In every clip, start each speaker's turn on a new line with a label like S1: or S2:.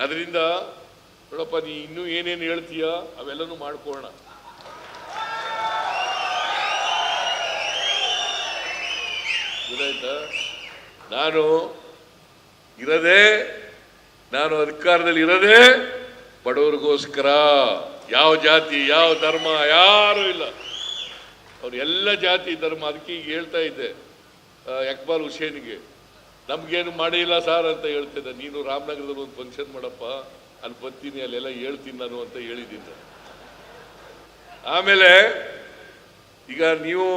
S1: ಅದರಿಂದ ನೋಡಪ್ಪ, ನೀ ಇನ್ನೂ ಏನೇನು ಹೇಳ್ತೀಯ ಅವೆಲ್ಲನೂ ಮಾಡ್ಕೊಳ್ಳೋಣ. ಗೊತ್ತಾಯ್ತಾ? ನಾನು ಅಧಿಕಾರದಲ್ಲಿ ಇರೋದೇ ಬಡವರಿಗೋಸ್ಕರ. ಯಾವ ಜಾತಿ ಯಾವ ಧರ್ಮ ಯಾರೂ ಇಲ್ಲ, ಅವ್ರು ಎಲ್ಲ ಜಾತಿ ಧರ್ಮ. ಅದಕ್ಕೆ ಈಗ ಹೇಳ್ತಾ ಇದ್ದೆ ಇಕ್ಬಾಲ್ ಹುಸೇನ್ಗೆ, ನಮ್ಗೇನು ಮಾಡಿಲ್ಲ ಸಾರ್ ಅಂತ ಹೇಳ್ತಿದ್ದೆ. ನೀನು ರಾಮನಗರದಲ್ಲಿ ಒಂದು ಫಂಕ್ಷನ್ ಮಾಡಪ್ಪ, ಅಲ್ಲಿ ಬರ್ತೀನಿ, ಅಲ್ಲೆಲ್ಲ ಹೇಳ್ತೀನಿ ನಾನು ಅಂತ ಹೇಳಿದ್ದೀನಿ. ಆಮೇಲೆ ಈಗ ನೀವು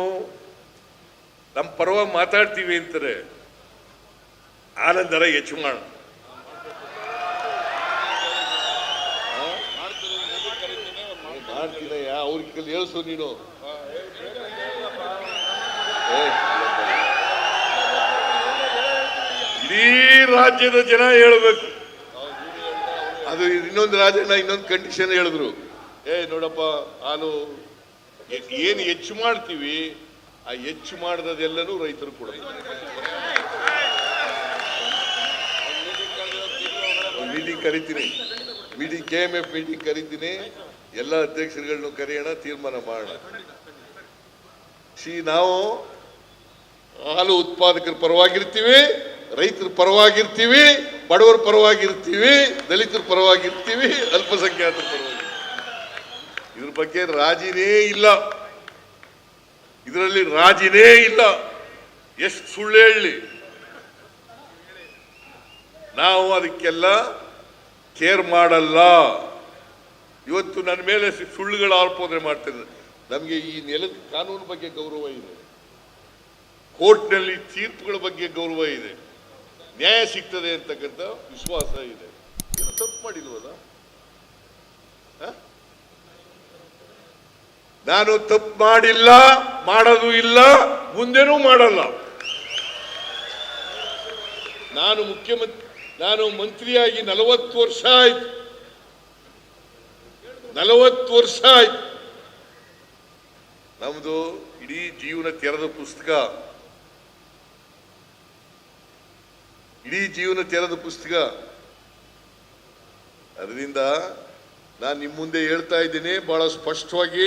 S1: ನಮ್ಮ ಪರವಾಗಿ ಮಾತಾಡ್ತೀವಿ ಅಂತಾರೆ, ಆನಂದರ ಹೆಚ್ಚು ಮಾಡ ಮಾಡ್ತೀನಿ. ಅವ್ರಿಗೆ ಹೇಳ್ಸು ನೀನು. ಇಡೀ ರಾಜ್ಯದ ಜನ ಹೇಳಬೇಕು. ಅದು ಇನ್ನೊಂದು ರಾಜ್ಯನ ಇನ್ನೊಂದು ಕಂಡೀಷನ್ ಹೇಳಿದ್ರು, ನೋಡಪ್ಪ, ಹಾಲು ಏನು ಹೆಚ್ಚು ಮಾಡ್ತೀವಿ, ಆ ಹೆಚ್ಚು ಮಾಡಿದೆಲ್ಲನೂ ರೈತರು ಕೊಡಬೇಕು. ಮೀಟಿಂಗ್ ಕರಿತೀನಿ, KMF ಮೀಟಿಂಗ್ ಕರಿತೀನಿ, ಎಲ್ಲ ಅಧ್ಯಕ್ಷರುಗಳನ್ನು ಕರೆಯೋಣ, ತೀರ್ಮಾನ ಮಾಡೋಣ. ನಾವು ಹಾಲು ಉತ್ಪಾದಕರ ಪರವಾಗಿರ್ತೀವಿ, ರೈತರ ಪರವಾಗಿರ್ತೀವಿ, ಬಡವರ ಪರವಾಗಿರ್ತೀವಿ, ದಲಿತರ ಪರವಾಗಿರ್ತೀವಿ, ಅಲ್ಪಸಂಖ್ಯಾತರ ಪರವಾಗಿ. ಇದ್ರ ಬಗ್ಗೆ ರಾಜಿನೇ ಇಲ್ಲ, ಇದರಲ್ಲಿ ರಾಜಿನೇ ಇಲ್ಲ. ಎಷ್ಟು ಸುಳ್ಳು ಹೇಳಿ, ನಾವು ಅದಕ್ಕೆಲ್ಲ ಕೇರ್ ಮಾಡಲ್ಲ. ಇವತ್ತು ನನ್ನ ಮೇಲೆ ಸುಳ್ಳುಗಳ ಆರೋಪನೆ ಮಾಡ್ತಿದ್ದಾರೆ. ನಮಗೆ ಈ ನೆಲದ ಕಾನೂನು ಬಗ್ಗೆ ಗೌರವ ಇದೆ, ಕೋರ್ಟ್ನಲ್ಲಿ ತೀರ್ಪುಗಳ ಬಗ್ಗೆ ಗೌರವ ಇದೆ, ನ್ಯಾಯ ಸಿಗ್ತದೆ ಅಂತಕ್ಕಂಥ ವಿಶ್ವಾಸ ಇದೆ. ತಪ್ಪು ಮಾಡಿಲ್ವಲ್ಲ? ನಾನು ತಪ್ಪು ಮಾಡಿಲ್ಲ, ಮಾಡೋದು ಇಲ್ಲ, ಮುಂದೆನೂ ಮಾಡಲ್ಲ. ನಾನು ಮಂತ್ರಿಯಾಗಿ 40 ವರ್ಷ ಆಯ್ತು. 40 ವರ್ಷ ಆಯ್ತು. ನಮ್ದು ಇಡೀ ಜೀವನ ತೆರೆದ ಪುಸ್ತಕ, ಇಡೀ ಜೀವನ ತೆರೆದ ಪುಸ್ತಕ. ಅದರಿಂದ ನಾನು ನಿಮ್ಮ ಮುಂದೆ ಹೇಳ್ತಾ ಇದ್ದೀನಿ ಬಹಳ ಸ್ಪಷ್ಟವಾಗಿ,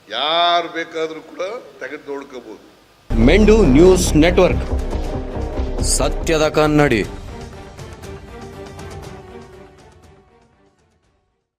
S1: ಯಾರು ಬೇಕಾದರೂ ಕೂಡ ತೆಗೆದು ನೋಡ್ಕೋಬಹುದು.
S2: ಮೆಂಡು ನ್ಯೂಸ್ ನೆಟ್ವರ್ಕ್, ಸತ್ಯದ ಕನ್ನಡಿ.